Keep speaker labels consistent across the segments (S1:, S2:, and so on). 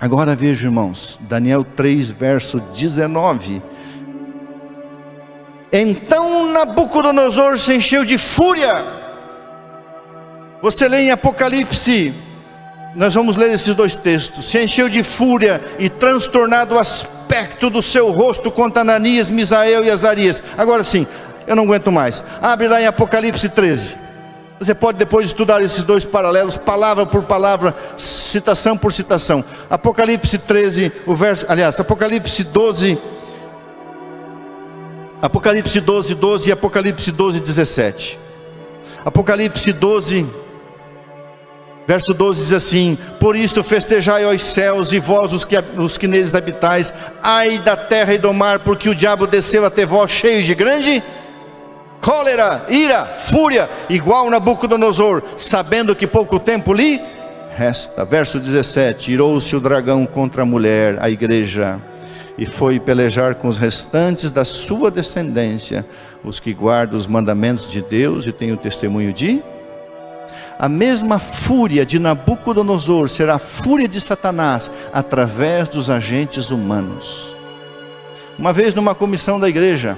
S1: Agora veja, irmãos, Daniel 3, verso 19. Então Nabucodonosor se encheu de fúria. Você lê em Apocalipse, nós vamos ler esses dois textos. Se encheu de fúria e transtornado o aspecto do seu rosto contra Ananias, Misael e Azarias. Agora sim, eu não aguento mais. Abre lá em Apocalipse 13. Você pode depois estudar esses dois paralelos, palavra por palavra, citação por citação. Apocalipse 13, Apocalipse 12, 12 e Apocalipse 12, 17. Apocalipse 12, verso 12 diz assim: por isso festejai os céus e vós os que neles habitais, ai da terra e do mar, porque o diabo desceu até vós cheio de grande cólera, ira, fúria, igual Nabucodonosor, sabendo que pouco tempo lhe resta. Verso 17: irou-se o dragão contra a mulher, a igreja, e foi pelejar com os restantes da sua descendência, os que guardam os mandamentos de Deus e têm o testemunho de... A mesma fúria de Nabucodonosor será a fúria de Satanás através dos agentes humanos. Uma vez numa comissão da igreja,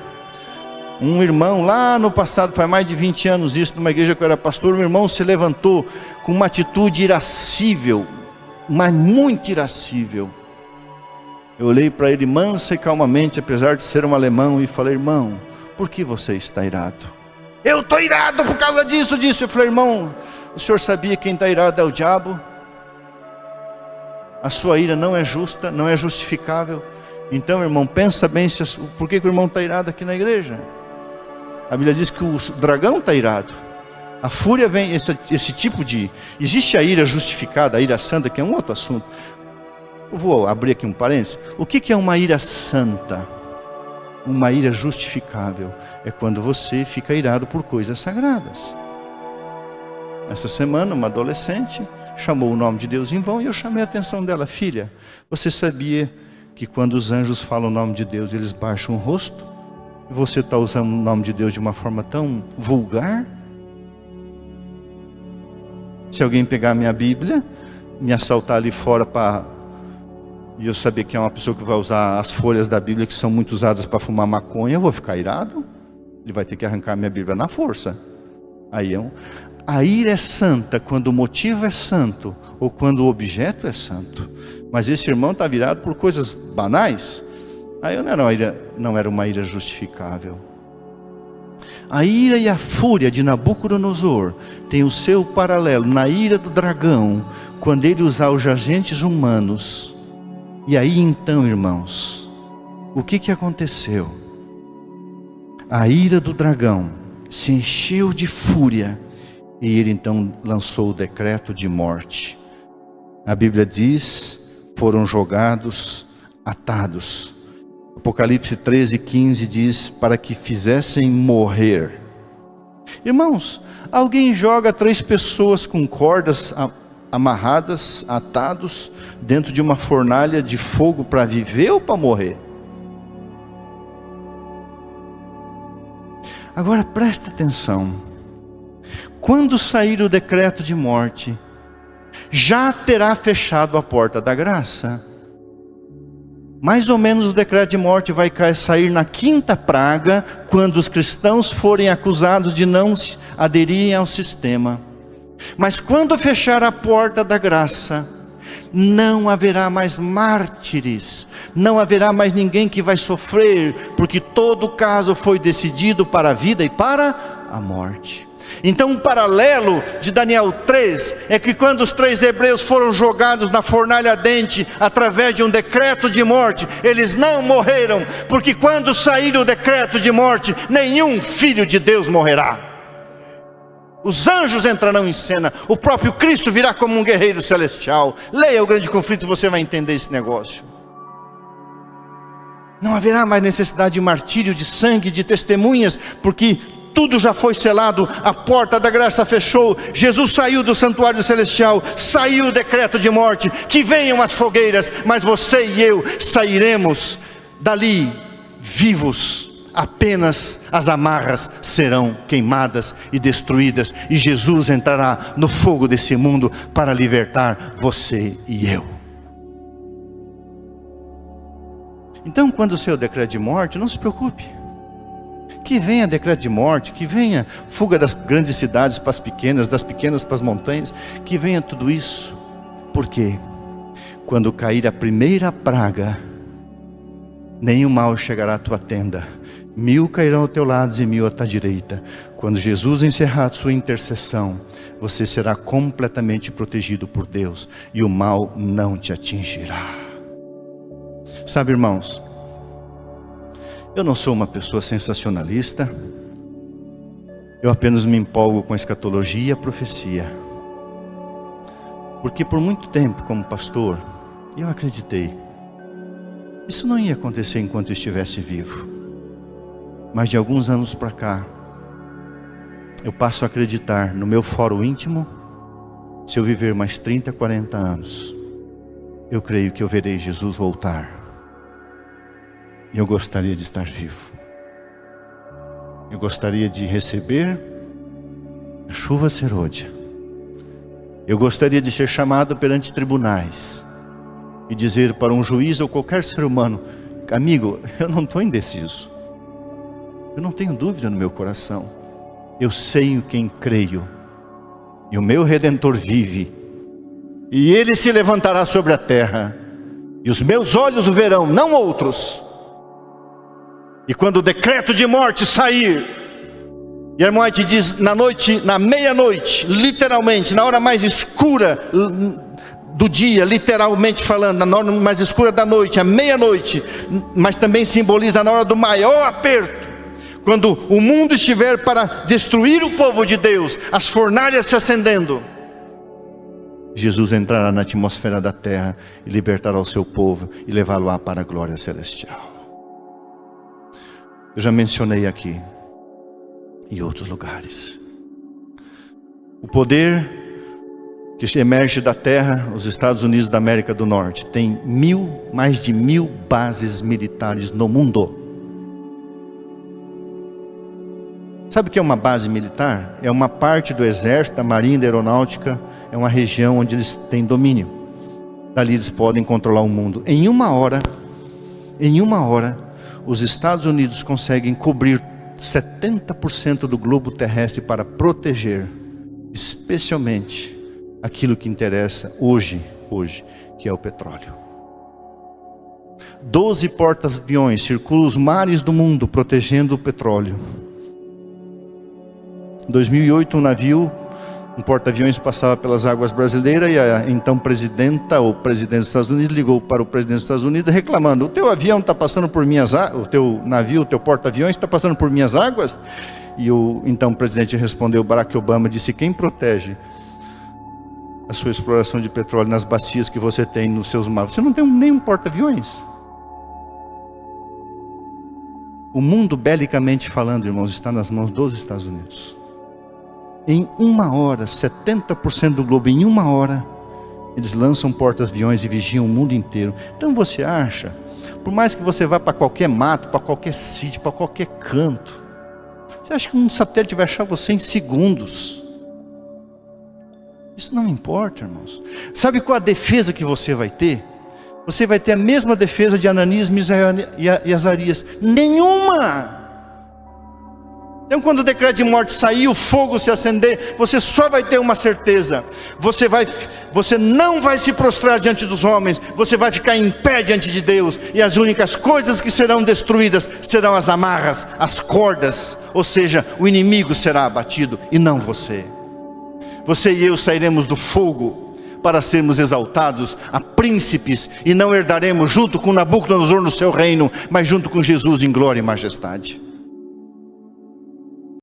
S1: um irmão lá no passado, faz mais de 20 anos isso, numa igreja que eu era pastor, um irmão se levantou com uma atitude irascível, mas muito irascível. Eu olhei para ele mansa e calmamente, apesar de ser um alemão, e falei: irmão, por que você está irado? Eu estou irado por causa disso. Eu falei: irmão, o senhor sabia que quem está irado é o diabo? A sua ira não é justa, não é justificável. Então, irmão, pensa bem por que o irmão está irado aqui na igreja. A Bíblia diz que o dragão está irado. A fúria vem, esse tipo de... Existe a ira justificada, a ira santa, que é um outro assunto. Eu vou abrir aqui um parênteses. O que é uma ira santa? Uma ira justificável é quando você fica irado por coisas sagradas. Essa semana, uma adolescente chamou o nome de Deus em vão, e eu chamei a atenção dela: filha, você sabia que quando os anjos falam o nome de Deus, eles baixam o rosto? E você está usando o nome de Deus de uma forma tão vulgar? Se alguém pegar a minha Bíblia, me assaltar ali fora e eu saber que é uma pessoa que vai usar as folhas da Bíblia, que são muito usadas para fumar maconha, eu vou ficar irado? Ele vai ter que arrancar a minha Bíblia na força. A ira é santa quando o motivo é santo, ou quando o objeto é santo. Mas esse irmão está virado por coisas banais. Aí não era uma ira justificável. A ira e a fúria de Nabucodonosor tem o seu paralelo na ira do dragão, quando ele usar os agentes humanos. E aí então, irmãos, o que aconteceu? A ira do dragão se encheu de fúria, e ele então lançou o decreto de morte. A Bíblia diz: foram jogados, atados. Apocalipse 13, 15 diz: para que fizessem morrer. Irmãos, alguém joga 3 pessoas com cordas amarradas, atados, dentro de uma fornalha de fogo para viver ou para morrer? Agora presta atenção. Quando sair o decreto de morte, já terá fechado a porta da graça. Mais ou menos o decreto de morte vai sair na 5ª praga, quando os cristãos forem acusados de não aderirem ao sistema. Mas quando fechar a porta da graça, não haverá mais mártires, não haverá mais ninguém que vai sofrer, porque todo o caso foi decidido para a vida e para a morte. Então, um paralelo de Daniel 3 é que quando os 3 hebreus foram jogados na fornalha ardente através de um decreto de morte, eles não morreram, porque quando sair o decreto de morte, nenhum filho de Deus morrerá. Os anjos entrarão em cena, o próprio Cristo virá como um guerreiro celestial. Leia o Grande Conflito e você vai entender esse negócio. Não haverá mais necessidade de martírio, de sangue, de testemunhas, porque tudo já foi selado, a porta da graça fechou, Jesus saiu do santuário celestial, saiu o decreto de morte, que venham as fogueiras, mas você e eu sairemos dali vivos. Apenas as amarras serão queimadas e destruídas, e Jesus entrará no fogo desse mundo para libertar você e eu. Então, quando o Senhor decreto de morte, não se preocupe. Que venha decreto de morte, que venha fuga das grandes cidades para as pequenas, das pequenas para as montanhas, que venha tudo isso. Por quê? Quando cair a primeira praga, nenhum mal chegará à tua tenda. 1000 cairão ao teu lado e 1000 à tua direita. Quando Jesus encerrar a sua intercessão, você será completamente protegido por Deus e o mal não te atingirá. Sabe, irmãos, eu não sou uma pessoa sensacionalista. Eu apenas me empolgo com a escatologia e a profecia. Porque por muito tempo, como pastor, eu acreditei. Isso não ia acontecer enquanto eu estivesse vivo. Mas de alguns anos para cá, eu passo a acreditar no meu fórum íntimo. Se eu viver mais 30, 40 anos, eu creio que eu verei Jesus voltar. E eu gostaria de estar vivo. Eu gostaria de receber a chuva serôdia. Eu gostaria de ser chamado perante tribunais e dizer para um juiz ou qualquer ser humano: amigo, eu não estou indeciso. Eu não tenho dúvida no meu coração. Eu sei em quem creio. E o meu Redentor vive. E Ele se levantará sobre a terra. E os meus olhos o verão, não outros. E quando o decreto de morte sair, e a irmã White diz, na noite, na meia-noite, literalmente, na hora mais escura do dia, literalmente falando, na hora mais escura da noite, à meia-noite, mas também simboliza na hora do maior aperto, quando o mundo estiver para destruir o povo de Deus, as fornalhas se acendendo, Jesus entrará na atmosfera da terra e libertará o seu povo e levá-lo para a glória celestial. Eu já mencionei aqui, em outros lugares, o poder que emerge da terra. Os Estados Unidos da América do Norte tem mais de 1000 bases militares no mundo. Sabe o que é uma base militar? É uma parte do exército, da marinha, da aeronáutica. É uma região onde eles têm domínio. Dali eles podem controlar o mundo. Em uma hora, os Estados Unidos conseguem cobrir 70% do globo terrestre para proteger, especialmente, aquilo que interessa hoje, que é o petróleo. 12 porta-aviões circulam os mares do mundo protegendo o petróleo. Em 2008, um porta-aviões passava pelas águas brasileiras e a então presidenta ou presidente dos Estados Unidos ligou para o presidente dos Estados Unidos reclamando: o teu avião está passando por minhas águas, o teu navio, o teu porta-aviões está passando por minhas águas? E o então presidente respondeu, Barack Obama, disse: quem protege a sua exploração de petróleo nas bacias que você tem nos seus mares? Você não tem nenhum porta-aviões. O mundo, belicamente falando, irmãos, está nas mãos dos Estados Unidos. Em uma hora, 70% do globo, em uma hora, eles lançam porta-aviões e vigiam o mundo inteiro. Então você acha, por mais que você vá para qualquer mato, para qualquer sítio, para qualquer canto, você acha que um satélite vai achar você em segundos? Isso não importa, irmãos. Sabe qual a defesa que você vai ter? Você vai ter a mesma defesa de Ananias, Misael e Azarias. Nenhuma! Então quando o decreto de morte sair, o fogo se acender, você só vai ter uma certeza: você não vai se prostrar diante dos homens, você vai ficar em pé diante de Deus, e as únicas coisas que serão destruídas serão as amarras, as cordas, ou seja, o inimigo será abatido e não você. Você e eu sairemos do fogo para sermos exaltados a príncipes, e não herdaremos junto com Nabucodonosor no seu reino, mas junto com Jesus em glória e majestade.